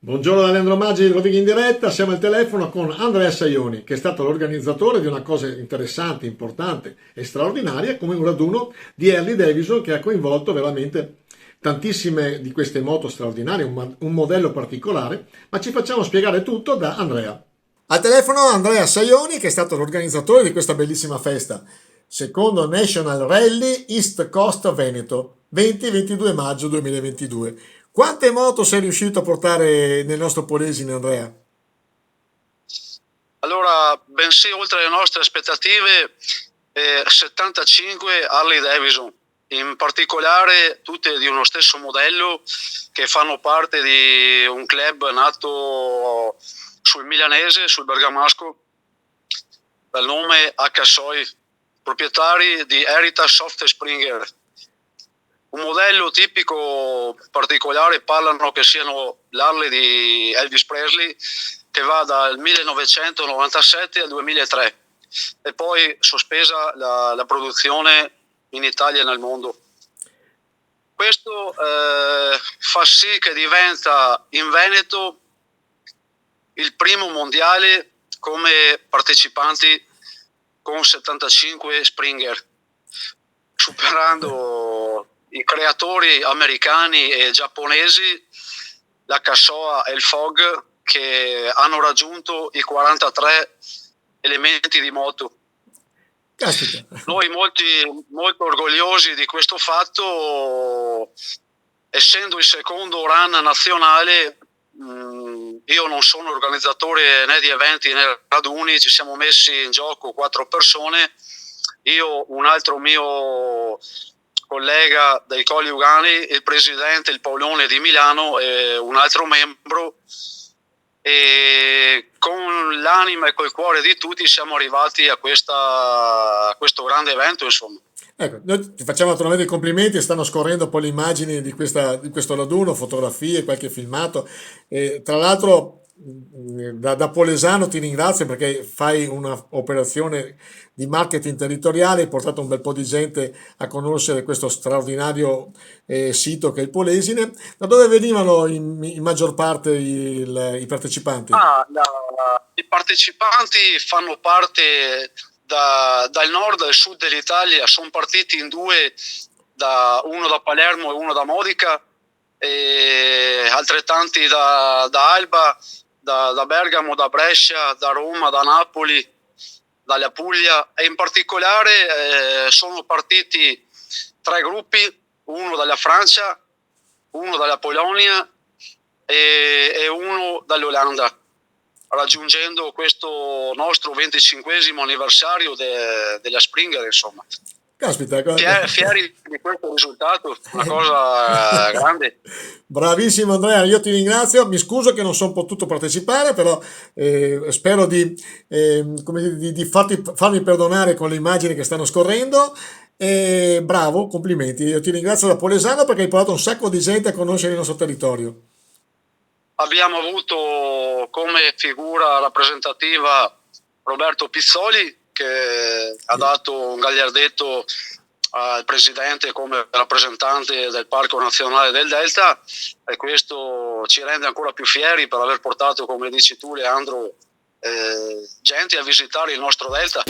Buongiorno da Leandro Maggi di Rodrigo in diretta, siamo al telefono con Andrea Saioni, che è stato l'organizzatore di una cosa interessante, importante e straordinaria come un raduno di Harley Davidson che ha coinvolto veramente tantissime di queste moto straordinarie, un modello particolare, ma ci facciamo spiegare tutto da Andrea. Al telefono Andrea Saioni, che è stato l'organizzatore di questa bellissima festa, secondo National Rally East Coast Veneto, 20-22 maggio 2022. Quante moto sei riuscito a portare nel nostro Polesine, Andrea? Allora, bensì oltre le nostre aspettative, 75 Harley Davidson, in particolare tutte di uno stesso modello che fanno parte di un club nato sul milanese, sul bergamasco, dal nome H-Soy, proprietari di Heritage Soft Springer. Un modello tipico particolare, parlano che siano l'Harley di Elvis Presley, che va dal 1997 al 2003 e poi sospesa la produzione in Italia e nel mondo. Questo fa sì che diventa in Veneto il primo mondiale come partecipanti con 75 Springer, superando i creatori americani e giapponesi, la Kassoa e il Fog, che hanno raggiunto i 43 elementi di moto. Caspita. Noi molto orgogliosi di questo fatto, essendo il secondo run nazionale. Io non sono organizzatore né di eventi né raduni, ci siamo messi in gioco 4 persone, io, un altro mio collega dei Colli Ugani, il presidente, il Paolone di Milano e un altro membro, e con l'anima e col cuore di tutti siamo arrivati a questo grande evento, insomma. Ecco, noi ti facciamo naturalmente i complimenti, stanno scorrendo poi le immagini di questo raduno, fotografie, qualche filmato. E, tra l'altro, da Polesano ti ringrazio perché fai un'operazione di marketing territoriale, hai portato un bel po' di gente a conoscere questo straordinario sito che è il Polesine. Da dove venivano in maggior parte i partecipanti? I partecipanti fanno parte dal nord al sud dell'Italia, sono partiti in due, uno da Palermo e uno da Modica, e altrettanti da Alba, da Bergamo, da Brescia, da Roma, da Napoli, dalla Puglia, e in particolare sono partiti 3 gruppi, uno dalla Francia, uno dalla Polonia e uno dall'Olanda, raggiungendo questo nostro 25esimo anniversario della Springer, insomma. Caspita, Fieri di questo risultato, una cosa grande. bravissimo Andrea, io ti ringrazio, mi scuso che non sono potuto partecipare, però spero come dire, di farmi perdonare con le immagini che stanno scorrendo. E bravo, complimenti, io ti ringrazio da Polesano perché hai portato un sacco di gente a conoscere il nostro territorio. Abbiamo avuto come figura rappresentativa Roberto Pizzoli, che ha dato un gagliardetto al presidente come rappresentante del Parco Nazionale del Delta, e questo ci rende ancora più fieri per aver portato, come dici tu Leandro, gente a visitare il nostro Delta.